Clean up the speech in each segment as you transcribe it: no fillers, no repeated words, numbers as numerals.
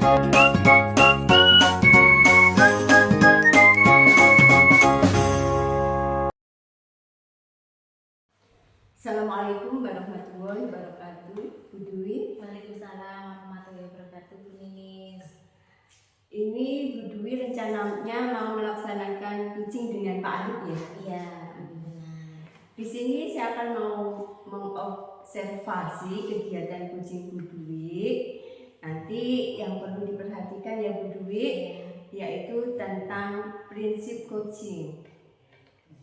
Assalamualaikum warahmatullahi wabarakatuh. Bu Dwi. Waalaikumsalam warahmatullahi wabarakatuh, Bu Ninis. Ini Bu Dwi rencananya mau melaksanakan kucing dengan Pak Arif ya? Iya, benar. Di sini saya akan mau mengobservasi kegiatan kucing Bu Dwi. Nanti yang perlu diperhatikan ya Bu Dwi, yaitu tentang prinsip coaching,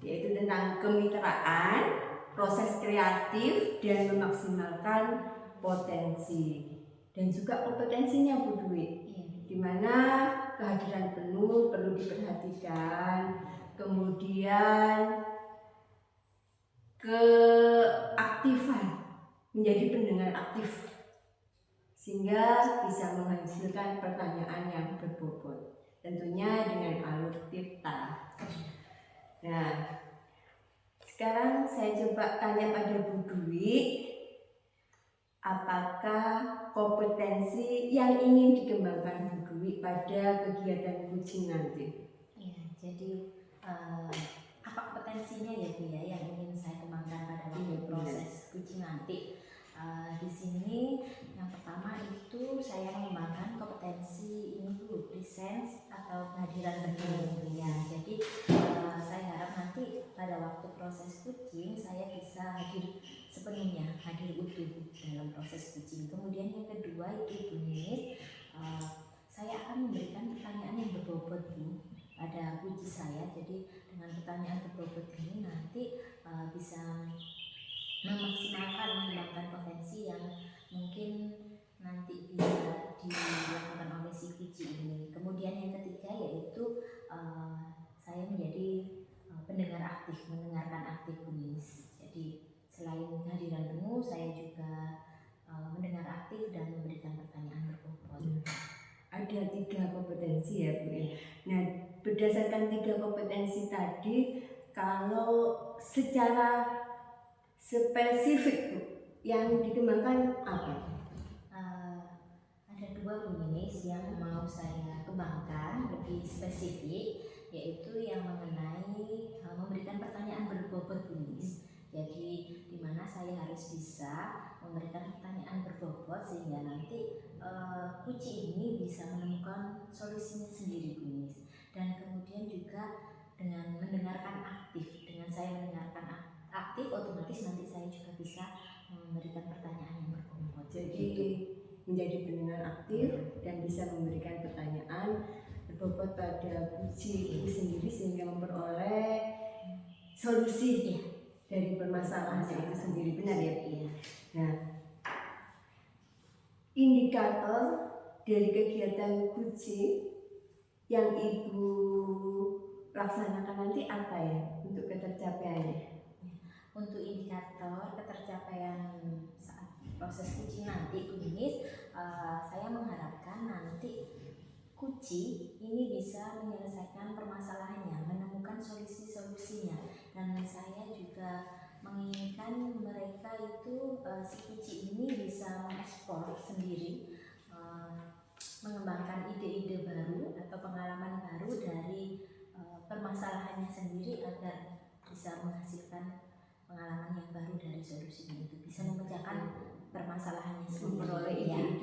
yaitu tentang kemitraan, proses kreatif, dan memaksimalkan potensi dan juga kompetensinya Bu Dwi, dimana kehadiran penuh perlu diperhatikan, kemudian keaktifan, menjadi pendengar aktif sehingga bisa menghasilkan pertanyaan yang berbobot, tentunya dengan alur tirta. Nah, sekarang saya coba tanya pada Bu Dwi, apakah kompetensi yang ingin dikembangkan Bu Dwi pada kegiatan kucing nanti? Iya, jadi apa kompetensinya ya Bu ya yang ingin saya kembangkan pada waktu proses kucing nanti? Di sini yang pertama itu saya mengembangkan kompetensi ini Bu, presence atau kehadiran penuh ya. Jadi saya harap nanti pada waktu proses kucing saya bisa hadir sepenuhnya, hadir utuh dalam proses kucing. Kemudian yang kedua itu Bu Nis, saya akan memberikan pertanyaan yang berbobot Bu pada kucing saya. Jadi dengan pertanyaan berbobot ini nanti bisa memaksimalkan mengembangkan potensi yang mungkin nanti bisa dilakukan oleh si kucing ini. Kemudian yang ketiga yaitu saya menjadi pendengar aktif, mendengarkan aktif kunis. Jadi selain kehadiran penuh, saya juga mendengar aktif dan memberikan pertanyaan berbobot. Ada 3 kompetensi ya Bu ya. Nah, berdasarkan 3 kompetensi tadi, kalau secara spesifik Bu, yang dikembangkan apa? Ada 2 Bu Ninis yang mau saya kembangkan lebih spesifik, yaitu yang mengenai memberikan pertanyaan berbobot Bu Ninis. Jadi di mana saya harus bisa memberikan pertanyaan berbobot sehingga nanti kucing ini bisa menemukan solusinya sendiri Bu Ninis. Dan kemudian juga dengan mendengarkan aktif, dengan saya mendengarkan aktif, otomatis nanti saya juga bisa memberikan pertanyaan yang berbobot. Jadi menjadi pendengar aktif dan bisa memberikan pertanyaan berbobot pada kucing itu sendiri sehingga memperoleh solusi dari permasalahan itu sendiri, benar ya? Nah, indikator dari kegiatan kucing yang Ibu laksanakan nanti apa ya untuk ketercapaiannya? Untuk indikator ketercapaian saat proses kucing nanti Bu Ninis, saya mengharapkan nanti kucing ini bisa menyelesaikan permasalahannya, menemukan solusi-solusinya, dan saya juga menginginkan mereka itu si kucing ini bisa mengeksplor sendiri, mengembangkan ide-ide baru atau pengalaman baru dari permasalahannya sendiri agar bisa menghasilkan pengalaman yang baru dari solusinya itu, bisa memecahkan permasalahannya sendiri, memperoleh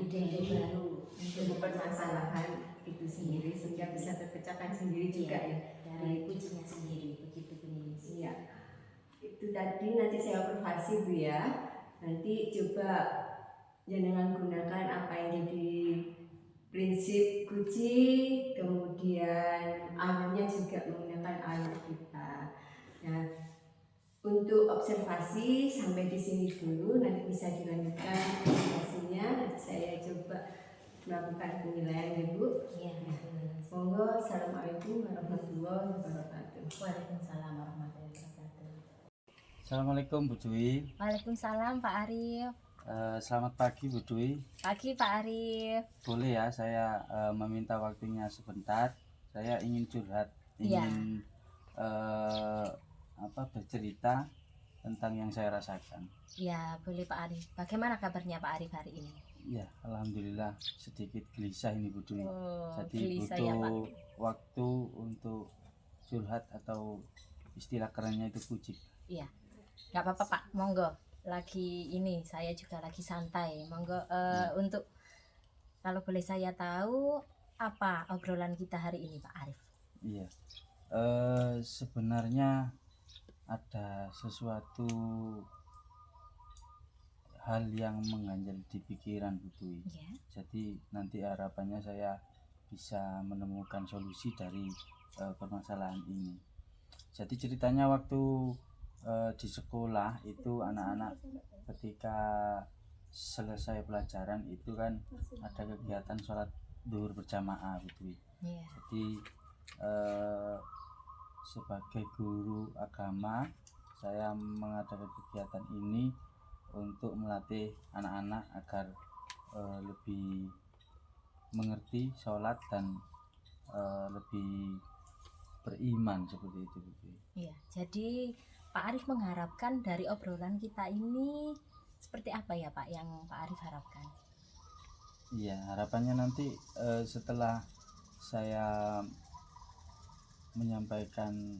ide-ide baru dari permasalahan itu sendiri sehingga bisa terpecahkan sendiri juga ya dari kucingnya sendiri, begitu Bu Ninis. Iya, itu tadi nanti saya observasi Bu ya. Nanti coba jangan gunakan apa yang jadi prinsip kucing, kemudian alurnya juga menggunakan alur kita. Nah, untuk observasi sampai di sini dulu, nanti bisa dilanjutkan observasinya. Nanti saya coba melakukan penilaian ya Bu. Iya. Monggo. Assalamualaikum warahmatullahi wabarakatuh. Waalaikumsalam warahmatullahi wabarakatuh. Assalamualaikum Bu Dwi. Waalaikumsalam Pak Arif. Selamat pagi Bu Dwi. Pagi Pak Arif. Boleh ya saya meminta waktunya sebentar. Saya ingin curhat, ingin bercerita tentang yang saya rasakan. Ya boleh Pak Arif. Bagaimana kabarnya Pak Arif hari ini? Ya, alhamdulillah sedikit gelisah ini Bu Dwi. Oh, Jadi gelisah butuh ya Pak. waktu untuk curhat atau istilah kerennya itu kucing. Iya, nggak apa-apa Pak, monggo. Lagi ini saya juga lagi santai, monggo. Untuk kalau boleh saya tahu apa obrolan kita hari ini Pak Arif? Iya. Sebenarnya ada sesuatu hal yang mengganjal di pikiran Bu Dwi. Ya. Jadi nanti harapannya saya bisa menemukan solusi dari permasalahan ini. Jadi ceritanya waktu di sekolah itu anak-anak ketika selesai pelajaran itu kan ada kegiatan sholat zuhur berjamaah Bu Dwi. Iya. Jadi sebagai guru agama saya mengadakan kegiatan ini untuk melatih anak-anak agar lebih mengerti sholat dan lebih beriman seperti itu. Iya, jadi Pak Arif mengharapkan dari obrolan kita ini seperti apa ya Pak yang Pak Arif harapkan? Iya, harapannya nanti setelah saya menyampaikan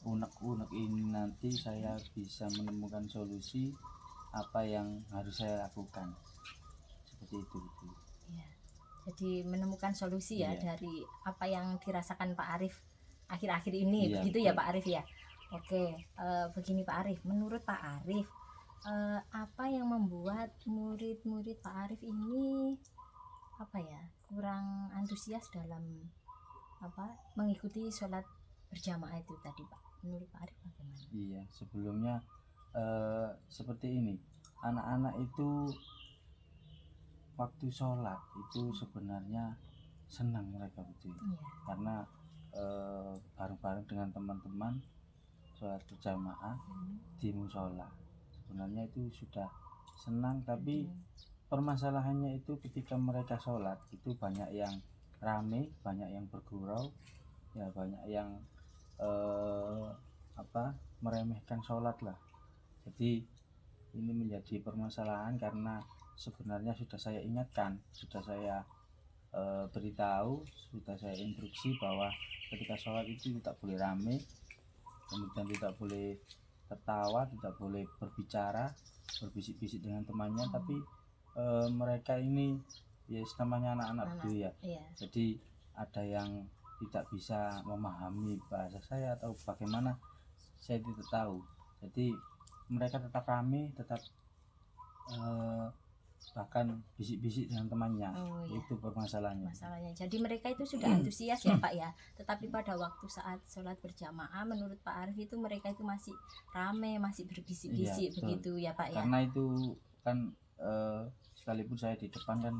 unek-unek ini nanti saya bisa menemukan solusi apa yang harus saya lakukan seperti itu. Iya. Jadi menemukan solusi ya Iya. dari apa yang dirasakan Pak Arif akhir-akhir ini, Iya, begitu ya betul. Pak Arif ya. Oke, begini Pak Arif, menurut Pak Arif apa yang membuat murid-murid Pak Arif ini apa ya kurang antusias dalam apa mengikuti sholat berjamaah itu tadi Pak? Menurut Pak Arif bagaimana? Iya, sebelumnya seperti ini, anak-anak itu waktu sholat itu sebenarnya senang mereka betul, Iya. karena bareng-bareng dengan teman-teman sholat berjamaah di musola. Sebenarnya itu sudah senang, tapi permasalahannya itu ketika mereka sholat itu banyak yang rame, banyak yang bergurau, ya banyak yang meremehkan sholat lah. Jadi ini menjadi permasalahan karena sebenarnya sudah saya ingatkan, sudah saya beritahu, sudah saya instruksi bahwa ketika sholat itu tidak boleh rame, kemudian tidak boleh tertawa, tidak boleh berbicara, berbisik-bisik dengan temannya. Tapi mereka ini ya namanya anak-anak dulu ya. Iya. Jadi ada yang tidak bisa memahami bahasa saya atau bagaimana, saya tidak tahu. Jadi mereka tetap rame, tetap bahkan bisik-bisik dengan temannya. Oh, iya. Itu permasalahannya. Masalahnya. Jadi mereka itu sudah antusias ya Pak ya. Tetapi pada waktu saat sholat berjamaah menurut Pak Arif itu mereka itu masih rame, masih berbisik-bisik. Iya, betul. Begitu ya Pak ya. Karena itu kan sekalipun saya di depan kan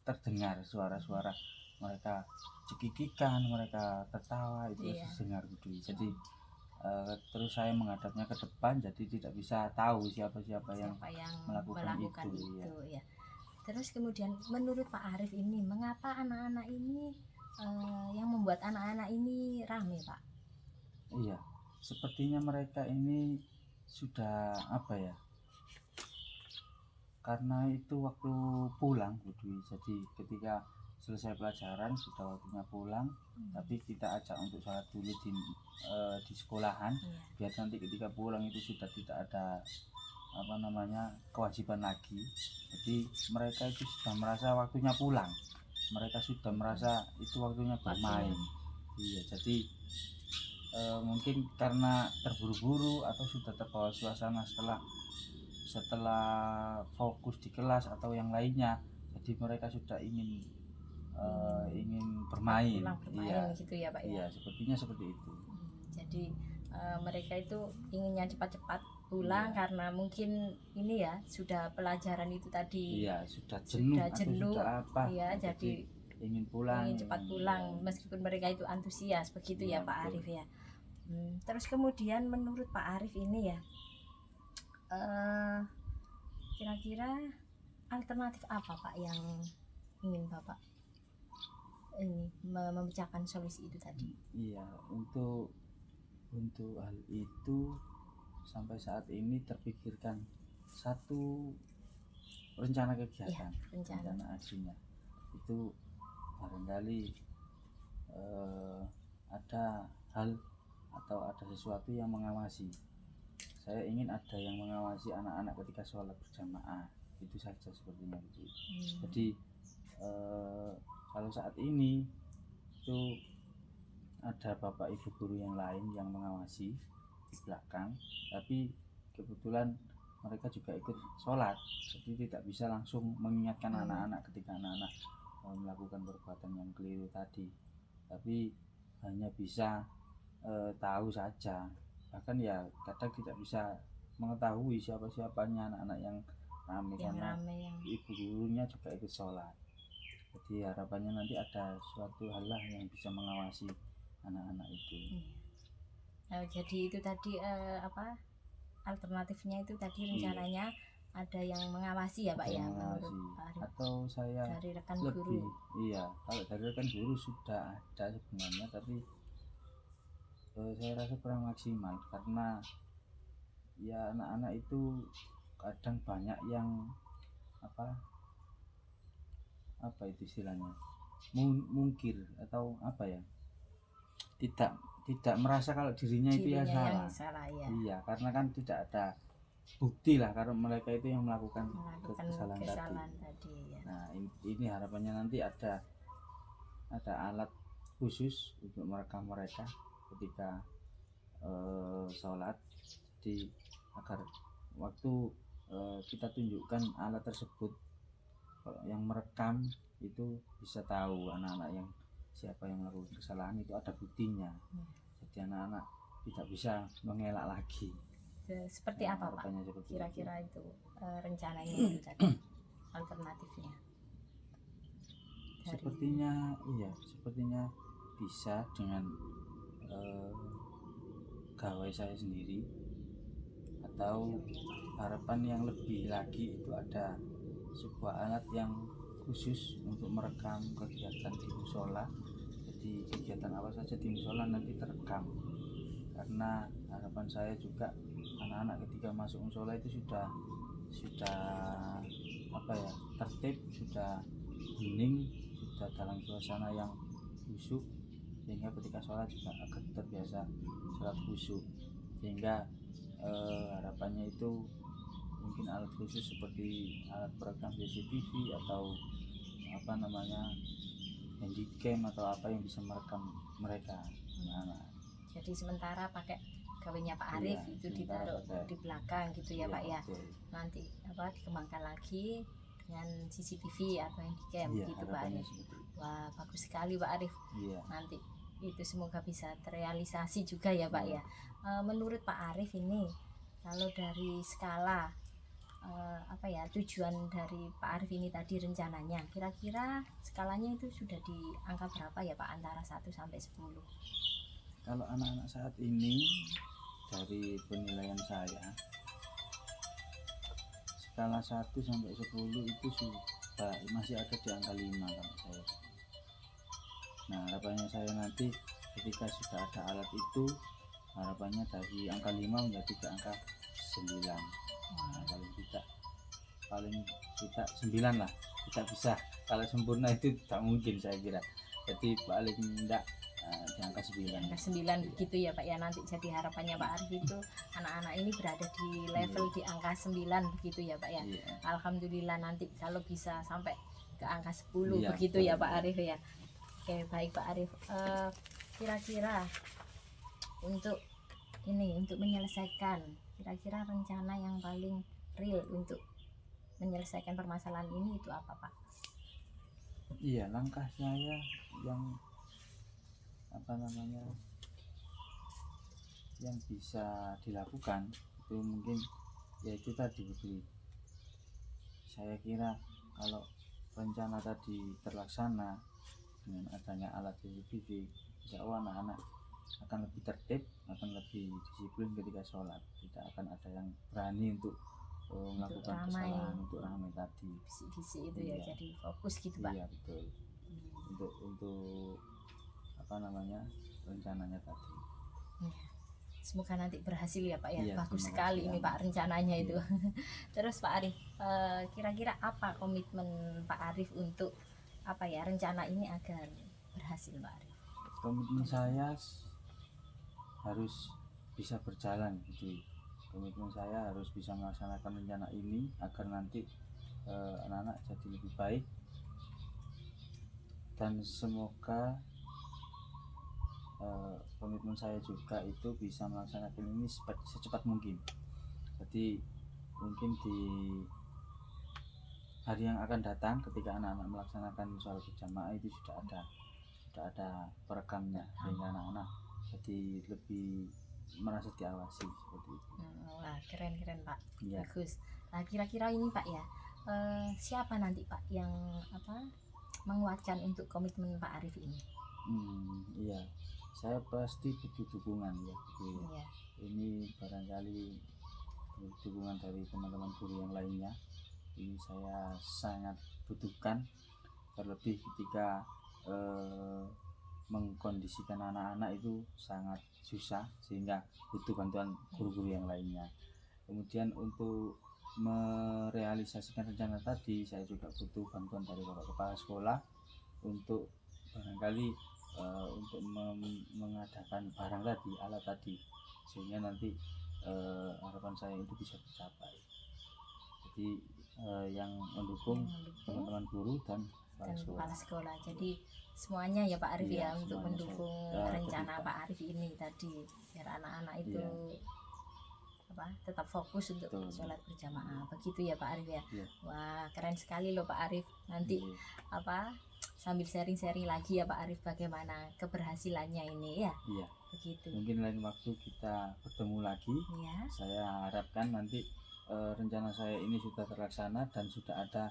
terdengar suara-suara mereka cekikikan, mereka tertawa, itu Iya. terdengar gitu. Jadi terus saya menghadapnya ke depan, jadi tidak bisa tahu siapa-siapa yang Siapa yang melakukan itu, ya. Terus kemudian menurut Pak Arif ini mengapa anak-anak ini yang membuat anak-anak ini rame Pak? Iya, sepertinya mereka ini sudah apa ya, karena itu waktu pulang Bu Dwi. Jadi ketika selesai pelajaran sudah waktunya pulang, tapi kita ajak untuk sholat dulu di sekolahan, biar nanti ketika pulang itu sudah tidak ada kewajiban lagi. Jadi mereka itu sudah merasa waktunya pulang, mereka sudah merasa itu waktunya bermain. Iya, jadi mungkin karena terburu-buru atau sudah terbawa suasana setelah fokus di kelas atau yang lainnya, jadi mereka sudah ingin bermain. Iya, gitu ya Pak ya. Iya, sepertinya seperti itu. Jadi mereka itu inginnya cepat-cepat pulang, karena mungkin ini ya sudah pelajaran itu tadi. Iya, sudah jenuh atau sudah apa. Iya, jadi ingin pulang, ingin cepat pulang meskipun mereka itu antusias begitu ya Pak Arif ya. Terus kemudian menurut Pak Arif ini ya kira-kira alternatif apa Pak yang ingin Bapak ini memecahkan solusi itu tadi? Iya, untuk hal itu sampai saat ini terpikirkan satu rencana kegiatan, rencana. rencana aksinya itu barangkali ada hal atau ada sesuatu yang mengawasi. Saya ingin ada yang mengawasi anak-anak ketika sholat berjamaah, itu saja sepertinya Bu. Jadi kalau saat ini itu ada bapak ibu guru yang lain yang mengawasi di belakang, tapi kebetulan mereka juga ikut sholat, jadi tidak bisa langsung mengingatkan anak-anak ketika anak-anak melakukan perbuatan yang keliru tadi, tapi hanya bisa tahu saja, bahkan ya kadang tidak bisa mengetahui siapa-siapanya anak-anak yang ramai karena ibu gurunya juga ikut sholat. Jadi harapannya nanti ada suatu hal lah yang bisa mengawasi anak-anak itu. Jadi itu tadi alternatifnya itu tadi rencananya ada yang mengawasi ya Pak ya, menurut Pak Arif. Atau saya dari rekan lebih guru. Iya, kalau dari rekan guru sudah ada sebenarnya, tapi saya rasa kurang maksimal karena ya anak-anak itu kadang banyak yang apa itu istilahnya, mungkir atau apa ya, tidak merasa kalau dirinya itu yang salah. Iya, karena kan tidak ada bukti lah kalau mereka itu yang melakukan kesalahan tadi. Ya. Nah ini harapannya nanti ada alat khusus untuk merekam mereka ketika sholat, jadi agar waktu kita tunjukkan alat tersebut yang merekam itu bisa tahu anak-anak yang siapa yang melakukan kesalahan itu ada buktinya. Jadi anak-anak tidak bisa mengelak lagi. Seperti apa Pak kira-kira itu rencananya itu tadi alternatifnya? Sepertinya bisa dengan gawai saya sendiri, atau harapan yang lebih lagi itu ada sebuah alat yang khusus untuk merekam kegiatan di musola. Jadi kegiatan apa saja di musola nanti terekam, karena harapan saya juga anak-anak ketika masuk musola itu sudah tertib, sudah hening, sudah dalam suasana yang khusyuk, sehingga ketika sholat juga akan terbiasa sholat khusyuk, sehingga harapannya itu mungkin alat khusus seperti alat perekam CCTV atau handycam atau apa yang bisa merekam mereka. Jadi sementara pakai gawainya Pak Arif itu ditaruh di belakang gitu ya Pak ya. Betul. Nanti dikembangkan lagi dengan CCTV atau handycam gitu Pak Arif. Wah, bagus sekali Pak Arif. Nanti itu semoga bisa terrealisasi juga ya Pak ya. Menurut Pak Arif ini kalau dari skala tujuan dari Pak Arif ini tadi rencananya, kira-kira skalanya itu sudah di angka berapa ya Pak, antara 1 sampai 10? Kalau anak-anak saat ini dari penilaian saya skala 1 sampai 10 itu sudah masih ada di angka 5 kalau saya. Nah harapannya saya nanti ketika sudah ada alat itu, harapannya dari angka 5 menjadi ke angka 9. Nah, paling tidak 9 lah, tidak bisa, kalau sempurna itu tak mungkin saya kira, jadi paling tidak di angka 9. Angka 9 begitu ya Pak ya, nanti jadi harapannya Pak Arif itu anak-anak ini berada di level di angka 9 begitu ya Pak ya. Alhamdulillah nanti kalau bisa sampai ke angka 10 begitu ya Pak Arif ya. Oke, baik Pak Arif, kira-kira untuk menyelesaikan, kira-kira rencana yang paling real untuk menyelesaikan permasalahan ini itu apa Pak? Iya, langkah saya yang yang bisa dilakukan itu mungkin yaitu tadi, saya kira kalau rencana tadi terlaksana dengan adanya alat CCTV, insya Allah anak-anak akan lebih tertib, akan lebih disiplin ketika sholat, tidak akan ada yang berani untuk melakukan kesalahan, untuk ramai tadi, bisik-bisik itu ya, jadi fokus gitu Pak. Iya betul. Untuk rencananya tadi. Semoga nanti berhasil ya Pak ya. Iya, Bagus terima sekali kasih, ini Amin. Pak rencananya itu. Iya. Terus Pak Arif, kira-kira apa komitmen Pak Arif untuk apa ya rencana ini agar berhasil Pak Arif? Komitmen saya harus bisa berjalan gitu. Komitmen saya harus bisa melaksanakan rencana ini agar nanti anak-anak jadi lebih baik, dan semoga komitmen saya juga itu bisa melaksanakan ini secepat mungkin. Jadi mungkin di hari yang akan datang ketika anak-anak melaksanakan sholat berjamaah itu sudah ada perekamnya, sehingga anak-anak jadi lebih merasa diawasi seperti itu. Wah keren Pak, Iya. bagus. Nah kira-kira ini Pak ya, siapa nanti Pak yang apa menguatkan untuk komitmen Pak Arif ini? Iya, saya pasti butuh dukungan ya. Iya. Ini barangkali dukungan dari teman-teman guru yang lainnya. Ini saya sangat butuhkan, terlebih ketika mengkondisikan anak-anak itu sangat susah, sehingga butuh bantuan guru-guru yang lainnya. Kemudian untuk merealisasikan rencana tadi, saya juga butuh bantuan dari Bapak Kepala Sekolah untuk barangkali untuk mengadakan barang tadi, alat tadi, sehingga nanti harapan saya itu bisa tercapai. Jadi yang mendukung teman-teman guru dan kepala sekolah. Jadi semuanya ya Pak Arif iya, ya untuk mendukung rencana ketika, Pak Arif ini tadi, biar anak-anak itu apa tetap fokus untuk sholat berjamaah. Begitu ya Pak Arif ya. Iya. Wah keren sekali loh Pak Arif. Nanti apa sambil sharing-sharing lagi ya Pak Arif bagaimana keberhasilannya ini ya. Iya. Begitu. Mungkin lain waktu kita bertemu lagi. Iya. Saya harapkan nanti rencana saya ini sudah terlaksana dan sudah ada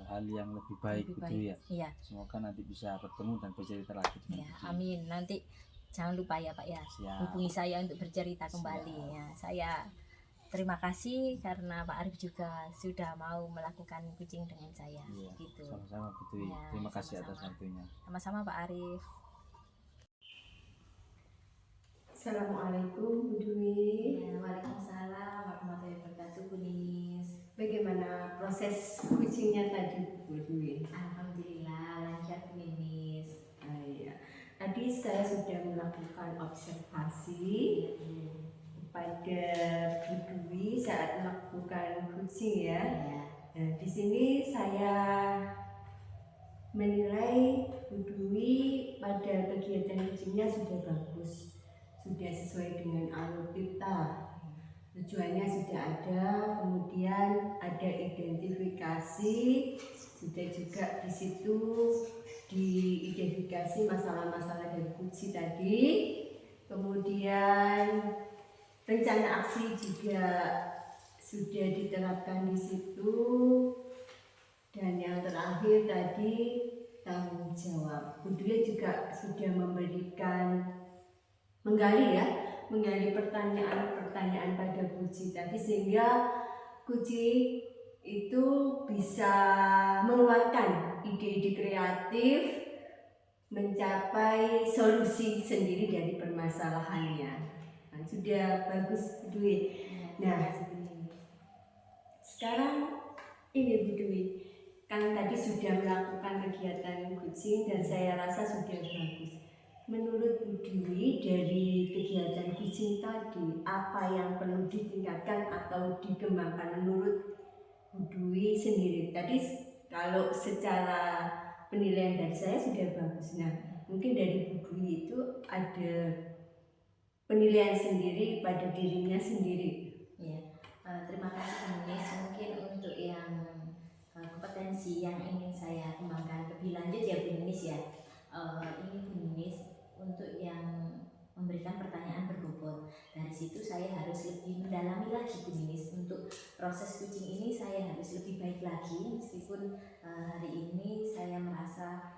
hal yang lebih baik gitu ya. Iya. Semoga nanti bisa bertemu dan bercerita lagi dengan ya, amin. Nanti jangan lupa ya Pak ya. Siap. Hubungi saya untuk bercerita kembali. Siap. Ya. Saya terima kasih karena Pak Arif juga sudah mau melakukan kucing dengan saya. Iya. Gitu. Sama-sama Bu Dwi. Ya, Terima kasih sama-sama. atas waktunya. Sama-sama Pak Arif. Assalamualaikum Bu Dwi. Ya, waalaikumsalam warahmatullahi wabarakatuh Bu Ninis. Bagaimana proses kucingnya tadi Bu Dwi? Alhamdulillah lancar Bu Ninis. Iya. Tadi saya sudah melakukan observasi kepada Bu Dwi saat melakukan kucing ya. Nah, di sini saya menilai Bu Dwi pada kegiatan kucingnya sudah bagus, sudah sesuai dengan alur kita. Tujuannya sudah ada, kemudian ada identifikasi, sudah juga di situ diidentifikasi masalah-masalah dari kucing tadi. Kemudian rencana aksi juga sudah diterapkan di situ. Dan yang terakhir tadi tanggung jawab. Bu Dwi juga sudah memberikan menggali pertanyaan-pertanyaan pada kucing tadi, sehingga kucing itu bisa mengeluarkan ide-ide kreatif, mencapai solusi sendiri dari permasalahannya. Nah, sudah bagus Bu Dwi. Nah, sekarang ini Bu Dwi, kan tadi sudah melakukan kegiatan kucing dan saya rasa sudah bagus. Menurut Bu Dwi, dari kegiatan kucing tadi, apa yang perlu ditingkatkan atau dikembangkan menurut Bu Dwi sendiri? Tadi kalau secara penilaian dari saya sudah bagus. Nah, mungkin dari Bu Dwi itu ada penilaian sendiri pada dirinya sendiri. Ya, terima kasih Bu Ninis. Mungkin untuk yang kompetensi yang ingin saya kembangkan lebih lanjut ya Bu Ninis ya. Ini Bu Ninis untuk yang memberikan pertanyaan berbobot. Dari situ saya harus lebih mendalami lagi Bu Ninis. Untuk proses kucing ini saya harus lebih baik lagi, meskipun hari ini saya merasa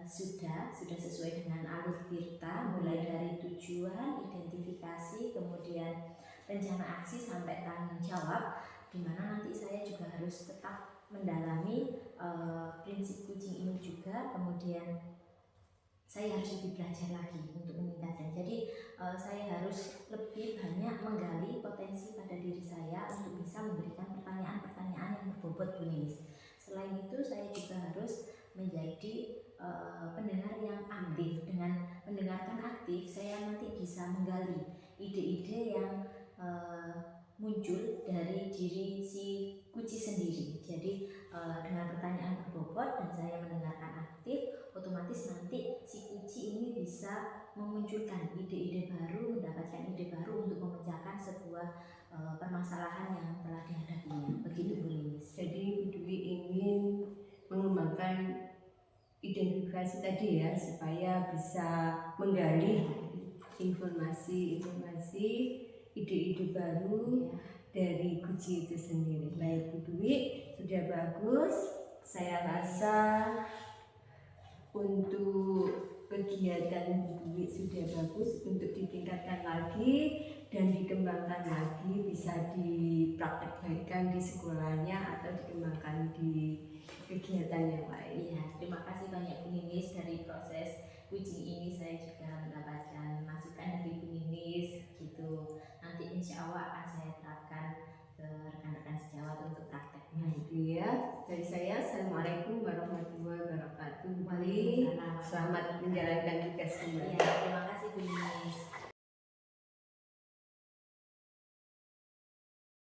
sudah sesuai dengan alur kita, mulai dari tujuan, identifikasi, kemudian rencana aksi sampai tanggung jawab, di mana nanti saya juga harus tetap mendalami prinsip kucing ini juga. Kemudian saya harus lebih belajar lagi untuk meningkatkan. Jadi saya harus lebih banyak menggali potensi pada diri saya untuk bisa memberikan pertanyaan-pertanyaan yang berbobot, Bu Ninis. Selain itu saya juga harus menjadi pendengar yang aktif. Dengan mendengarkan aktif, saya nanti bisa menggali ide-ide yang muncul dari diri si kuci sendiri. Jadi dengan pertanyaan berbobot dan saya mendengarkan aktif, otomatis nanti si kuci ini bisa memunculkan ide-ide baru, mendapatkan ide baru untuk memecahkan sebuah permasalahan yang telah dihadapinya. Begitu, Bu Lilis. Jadi Bu Dwi ingin mengembangkan identifikasi tadi ya, supaya bisa menggali informasi-informasi, ide-ide baru dari kuci itu sendiri. Baik Bu Dwi, sudah bagus. Saya rasa untuk kegiatan Bu Dwi sudah bagus, untuk ditingkatkan lagi dan dikembangkan lagi, bisa dipraktekkan di sekolahnya atau dikembangkan di kegiatan yang lain. Iya, terima kasih banyak Bu Ninis. Dari proses uji ini saya juga mendapatkan masukan dari Bu Ninis gitu. Nanti insya Allah akan saya terapkan ke rekan-rekan sejawat untuk prakteknya. Ya, dari saya, Assalamualaikum warahmatullahi wabarakatuh. Waalaikumsalam. Selamat menjalankan tugas kembali. Iya, terima kasih Bu Ninis.